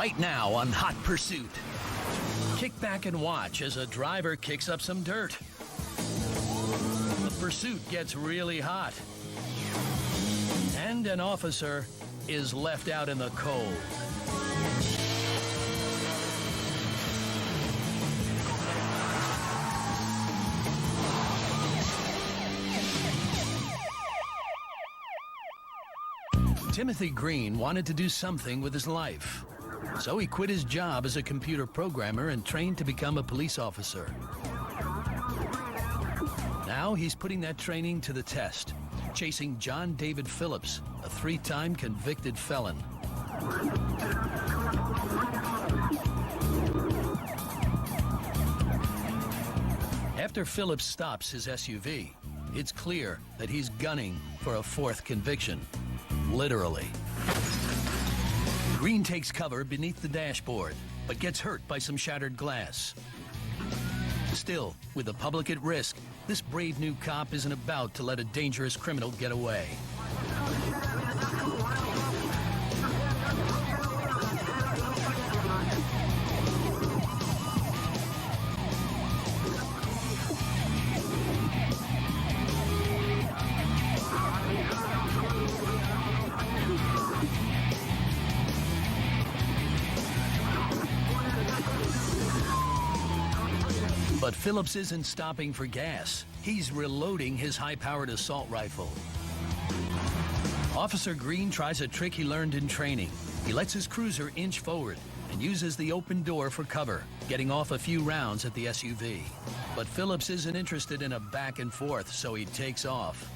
right now on Hot Pursuit. Kick back and watch as a driver kicks up some dirt. The pursuit gets really hot. And an officer is left out in the cold. Timothy Green wanted to do something with his life. So he quit his job as a computer programmer and trained to become a police officer. Now he's putting that training to the test, chasing John David Phillips, a 3-time convicted felon. After Phillips stops his SUV, it's clear that he's gunning for a 4th conviction. Literally. Green takes cover beneath the dashboard, but gets hurt by some shattered glass. Still, with the public at risk, this brave new cop isn't about to let a dangerous criminal get away. But Phillips isn't stopping for gas. He's reloading his high-powered assault rifle. Officer Green tries a trick he learned in training. He lets his cruiser inch forward and uses the open door for cover, getting off a few rounds at the SUV. But Phillips isn't interested in a back and forth, so he takes off.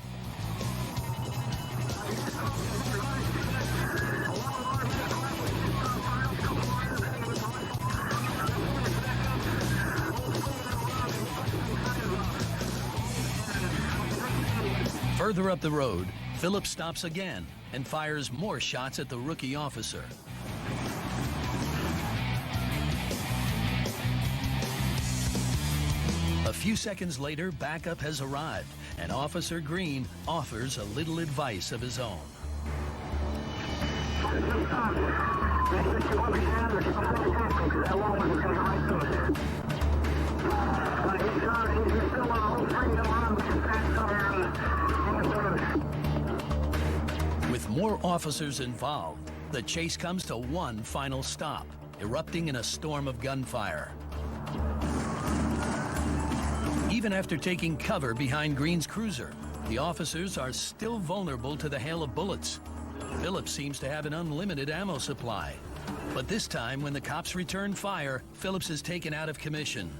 Further up the road, Phillips stops again and fires more shots at the rookie officer. A few seconds later, backup has arrived, and Officer Green offers a little advice of his own. With more officers involved, the chase comes to one final stop, erupting in a storm of gunfire. Even after taking cover behind Green's cruiser, the officers are still vulnerable to the hail of bullets. Phillips seems to have an unlimited ammo supply. But this time, when the cops return fire, Phillips is taken out of commission.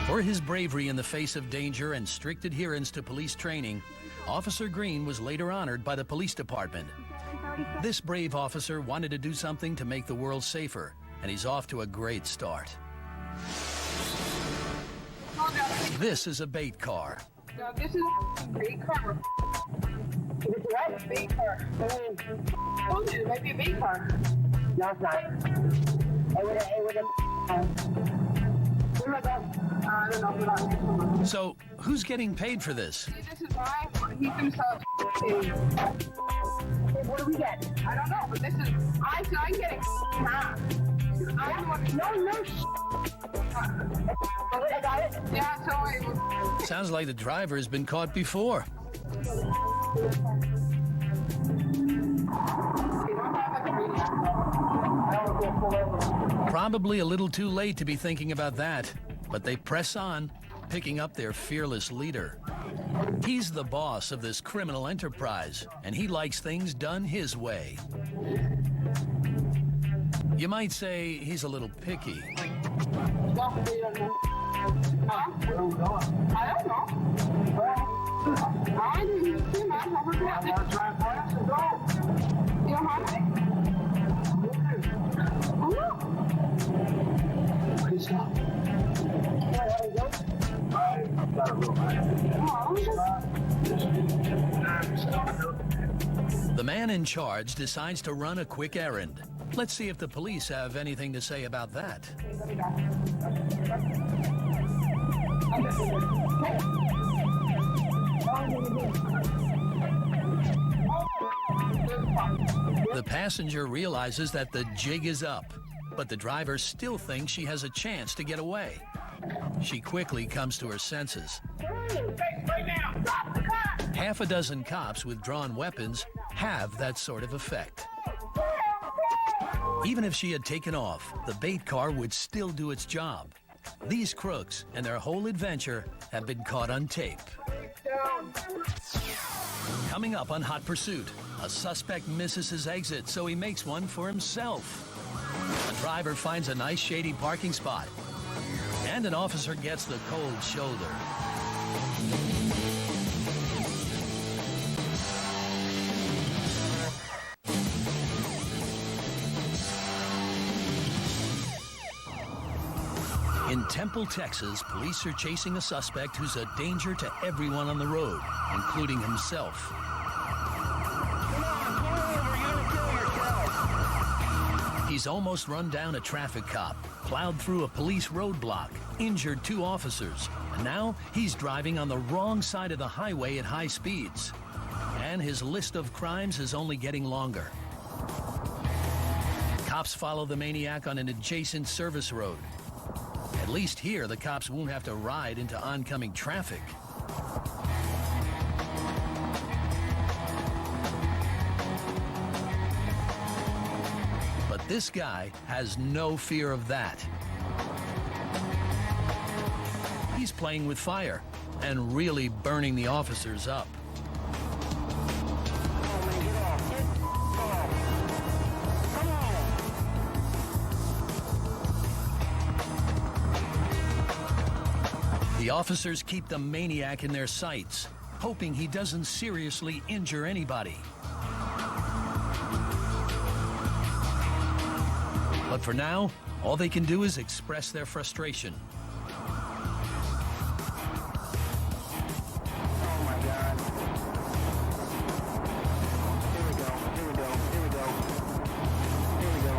For his bravery in the face of danger and strict adherence to police training, Officer Green was later honored by the police department. This brave officer wanted to do something to make the world safer, and he's off to a great start. This is a bait car. No, this is a bait car. It's what? Bait car. Told you, it might be a bait car. No, it's not. It would have. I don't know. So, who's getting paid for this? This is why he's going to sell. What do we get? I don't know, but this is. I'm getting half. No. I got it. Yeah, so Sounds like the driver has been caught before. Probably a little too late to be thinking about that, but they press on, picking up their fearless leader. He's the boss of this criminal enterprise, and he likes things done his way. You might say he's a little picky. I don't know. I didn't see my number. You know how The man in charge decides to run a quick errand. Let's see if the police have anything to say about that. The passenger realizes that the jig is up, but the driver still thinks she has a chance to get away. She quickly comes to her senses. Right now, stop the car! Half a dozen cops with drawn weapons have that sort of effect. Even if she had taken off, the bait car would still do its job. These crooks and their whole adventure have been caught on tape. Coming up on Hot Pursuit, a suspect misses his exit, so he makes one for himself. A driver finds a nice shady parking spot, and an officer gets the cold shoulder. In Temple, Texas, police are chasing a suspect who's a danger to everyone on the road, including himself. He's almost run down a traffic cop, plowed through a police roadblock, injured 2 officers, and now he's driving on the wrong side of the highway at high speeds. And his list of crimes is only getting longer. Cops follow the maniac on an adjacent service road. At least here, the cops won't have to ride into oncoming traffic. But this guy has no fear of that. He's playing with fire and really burning the officers up. The officers keep the maniac in their sights, hoping he doesn't seriously injure anybody. But for now, all they can do is express their frustration. Oh my God. Here we go, here we go, here we go. Here we go.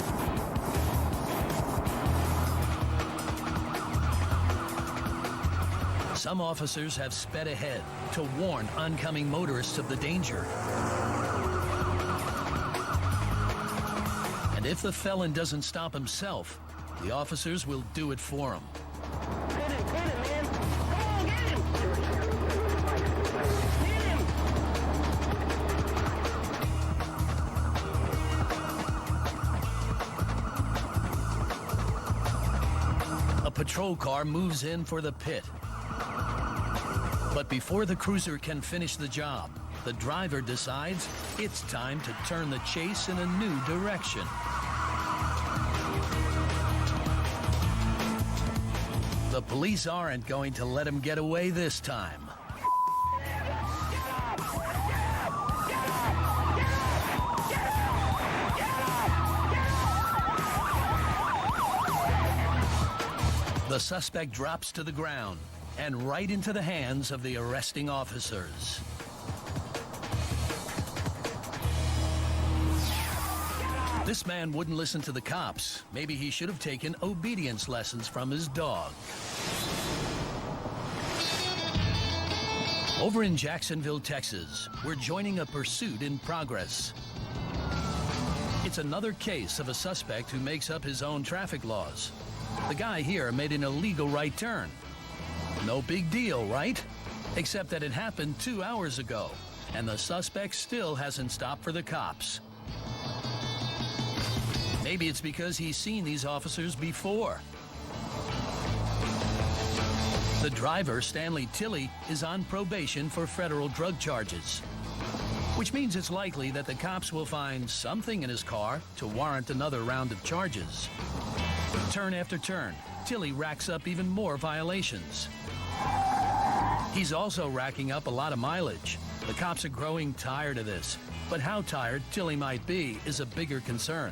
Some officers have sped ahead to warn oncoming motorists of the danger. And if the felon doesn't stop himself, the officers will do it for him. Hit him, man. Come on, get him. Hit him. A patrol car moves in for the pit. But before the cruiser can finish the job, the driver decides it's time to turn the chase in a new direction. The police aren't going to let him get away this time. The suspect drops to the ground and right into the hands of the arresting officers. This man wouldn't listen to the cops. Maybe he should have taken obedience lessons from his dog. Over in Jacksonville, Texas, we're joining a pursuit in progress. It's another case of a suspect who makes up his own traffic laws. The guy here made an illegal right turn. No big deal, right? Except that it happened 2 hours ago, and the suspect still hasn't stopped for the cops. Maybe it's because he's seen these officers before. The driver, Stanley Tilley, is on probation for federal drug charges, which means it's likely that the cops will find something in his car to warrant another round of charges. Turn after turn, Tilley racks up even more violations. He's also racking up a lot of mileage. The cops are growing tired of this, but how tired Tilley might be is a bigger concern.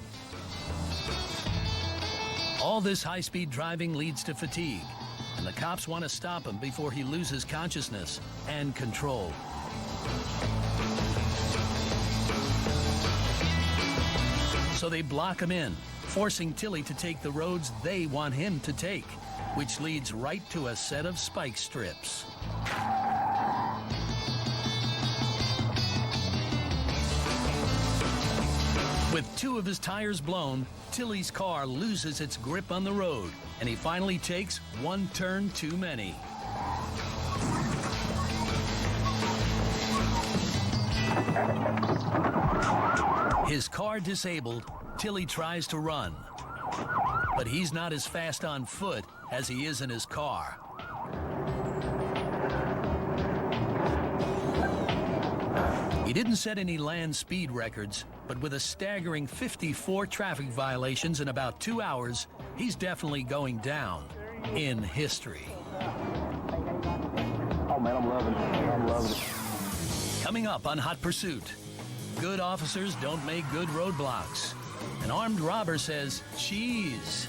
All this high-speed driving leads to fatigue, and the cops want to stop him before he loses consciousness and control. So they block him in, forcing Tilley to take the roads they want him to take, which leads right to a set of spike strips. With 2 of his tires blown, Tilly's car loses its grip on the road, and he finally takes one turn too many. His car disabled, Tilly tries to run. But he's not as fast on foot as he is in his car. He didn't set any land speed records, but with a staggering 54 traffic violations in about 2 hours, he's definitely going down in history. Oh man, I'm loving it. I'm loving it. Coming up on Hot Pursuit, good officers don't make good roadblocks. An armed robber says, cheese.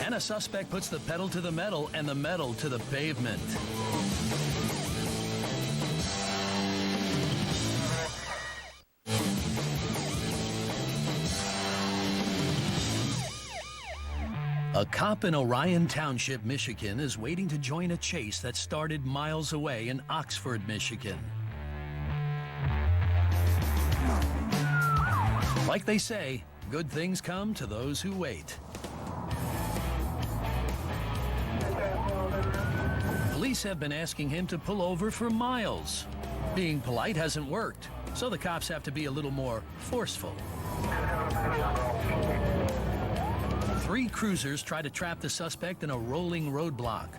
And a suspect puts the pedal to the metal and the metal to the pavement. A cop in Orion Township, Michigan, is waiting to join a chase that started miles away in Oxford, Michigan. Like they say, good things come to those who wait. Police have been asking him to pull over for miles. Being polite hasn't worked, so the cops have to be a little more forceful. 3 cruisers try to trap the suspect in a rolling roadblock.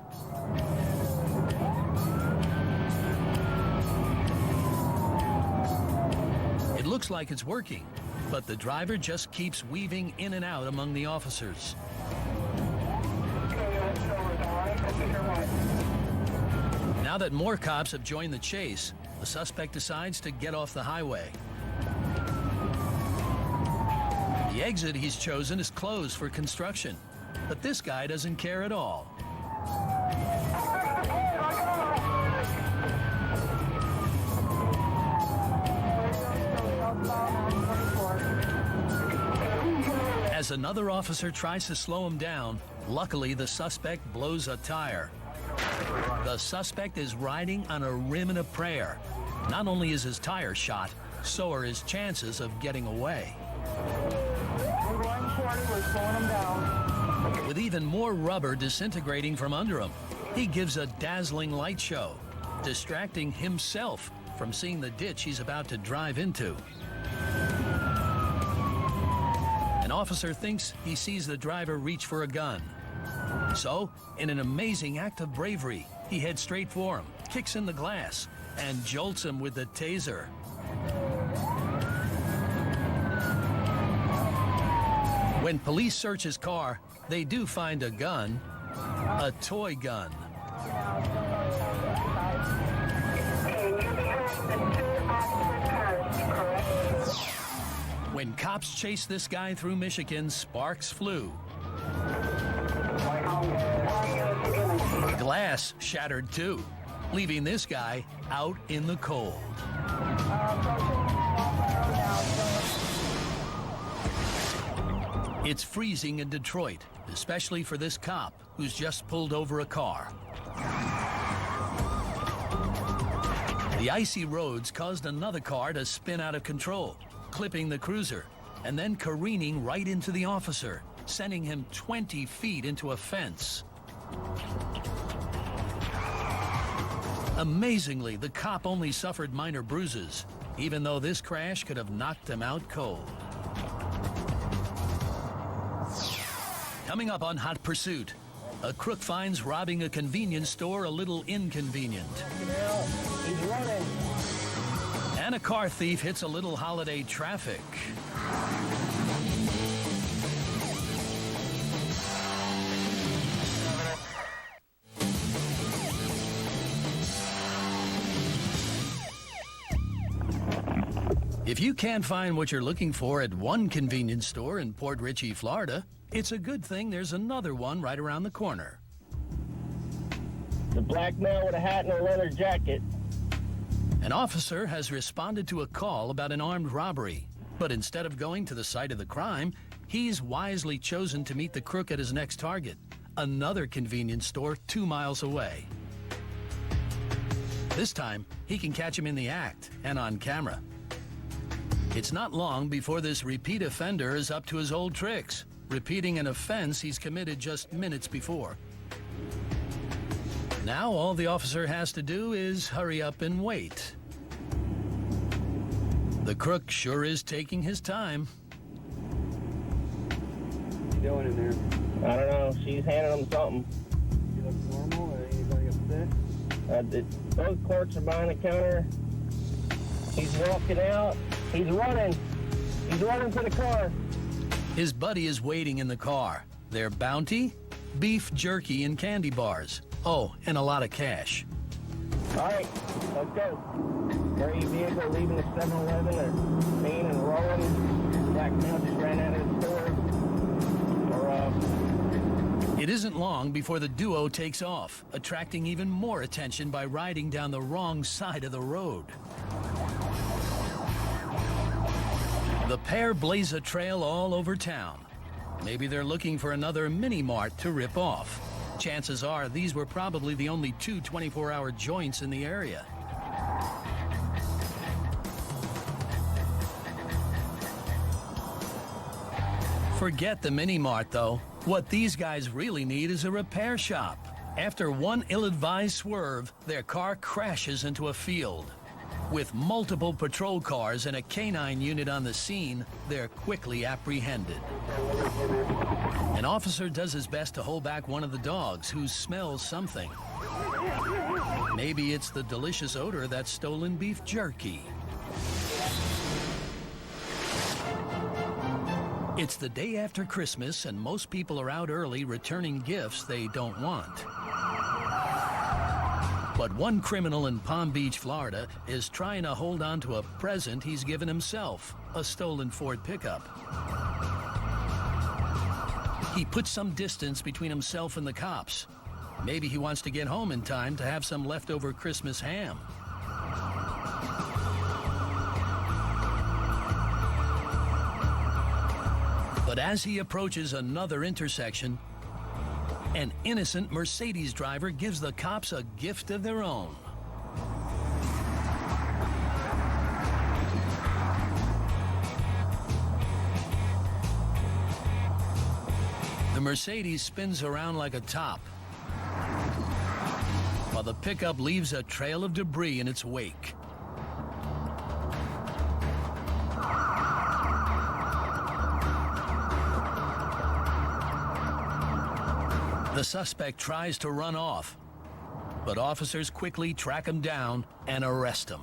It looks like it's working, but the driver just keeps weaving in and out among the officers. Now that more cops have joined the chase, the suspect decides to get off the highway. The exit he's chosen is closed for construction, but this guy doesn't care at all. As another officer tries to slow him down, luckily the suspect blows a tire. The suspect is riding on a rim and a prayer. Not only is his tire shot, so are his chances of getting away. With even more rubber disintegrating from under him, he gives a dazzling light show, distracting himself from seeing the ditch he's about to drive into. An officer thinks he sees the driver reach for a gun. So, in an amazing act of bravery, he heads straight for him, kicks in the glass, and jolts him with the taser. When police search his car, they do find a gun, a toy gun. When cops chased this guy through Michigan, sparks flew. Glass shattered too, leaving this guy out in the cold. It's freezing in Detroit, especially for this cop who's just pulled over a car. The icy roads caused another car to spin out of control, clipping the cruiser, and then careening right into the officer, sending him 20 feet into a fence. Amazingly, the cop only suffered minor bruises, even though this crash could have knocked him out cold. Coming up on Hot Pursuit, a crook finds robbing a convenience store a little inconvenient. He's running. And a car thief hits a little holiday traffic. If you can't find what you're looking for at one convenience store in Port Richey, Florida, it's a good thing there's another one right around the corner. The black man with a hat and a leather jacket. An officer has responded to a call about an armed robbery, but instead of going to the site of the crime, he's wisely chosen to meet the crook at his next target, another convenience store 2 miles away. This time, he can catch him in the act and on camera. It's not long before this repeat offender is up to his old tricks, repeating an offense he's committed just minutes before. Now all the officer has to do is hurry up and wait. The crook sure is taking his time. What you doing in there? I don't know. She's handing him something. You look normal? Anybody upset? Both clerks are behind the counter. He's walking out. He's running. He's running to the car. His buddy is waiting in the car. Their bounty? Beef jerky and candy bars. Oh, and a lot of cash. All right, let's go. Carry your vehicle, leaving the 7-Eleven or Main and rolling. Black male just ran out of the store. It isn't long before the duo takes off, attracting even more attention by riding down the wrong side of the road. The pair blaze a trail all over town. Maybe they're looking for another mini-mart to rip off. Chances are these were probably the only two 24-hour joints in the area. Forget the mini-mart, though. What these guys really need is a repair shop. After one ill-advised swerve, their car crashes into a field. With multiple patrol cars and a canine unit on the scene, they're quickly apprehended. An officer does his best to hold back one of the dogs who smells something. Maybe it's the delicious odor of that stolen beef jerky. It's the day after Christmas, and most people are out early returning gifts they don't want. But one criminal in Palm Beach, Florida, is trying to hold on to a present he's given himself, a stolen Ford pickup. He puts some distance between himself and the cops. Maybe he wants to get home in time to have some leftover Christmas ham. But as he approaches another intersection, an innocent Mercedes driver gives the cops a gift of their own. The Mercedes spins around like a top, while the pickup leaves a trail of debris in its wake. The suspect tries to run off, but officers quickly track him down and arrest him.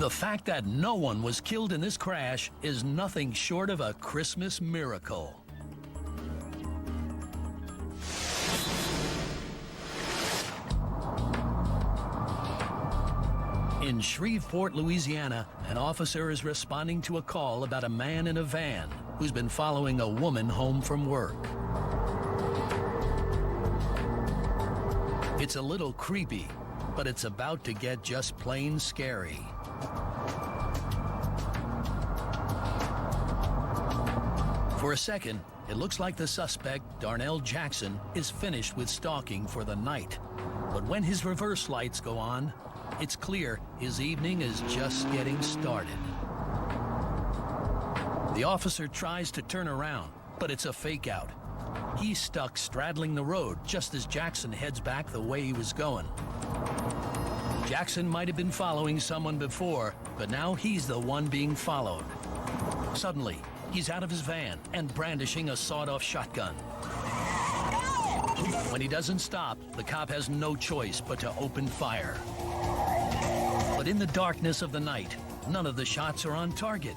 The fact that no one was killed in this crash is nothing short of a Christmas miracle. In Shreveport, Louisiana, an officer is responding to a call about a man in a van who's been following a woman home from work. It's a little creepy, but it's about to get just plain scary. For a second, it looks like the suspect, Darnell Jackson, is finished with stalking for the night. But when his reverse lights go on, it's clear his evening is just getting started. The officer tries to turn around, but it's a fake out. He's stuck straddling the road just as Jackson heads back the way he was going. Jackson might have been following someone before, but now he's the one being followed. Suddenly, he's out of his van and brandishing a sawed-off shotgun. When he doesn't stop, the cop has no choice but to open fire. But in the darkness of the night, none of the shots are on target.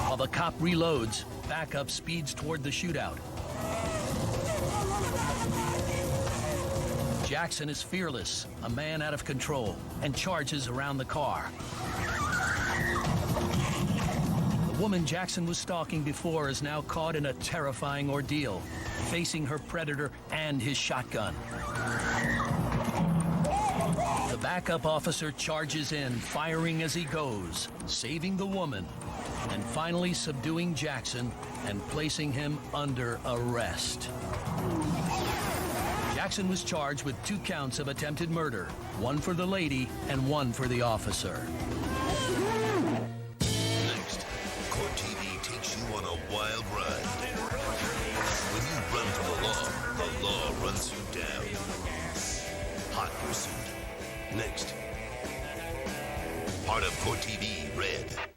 While the cop reloads, backup speeds toward the shootout. Jackson is fearless, a man out of control, and charges around the car. The woman Jackson was stalking before is now caught in a terrifying ordeal, facing her predator and his shotgun. The backup officer charges in, firing as he goes, saving the woman, and finally subduing Jackson and placing him under arrest. Jackson was charged with 2 counts of attempted murder, 1 for the lady and 1 for the officer. Next, Court TV takes you on a wild ride. When you run from the law runs you down. Hot pursuit. Next. Part of Court TV Red.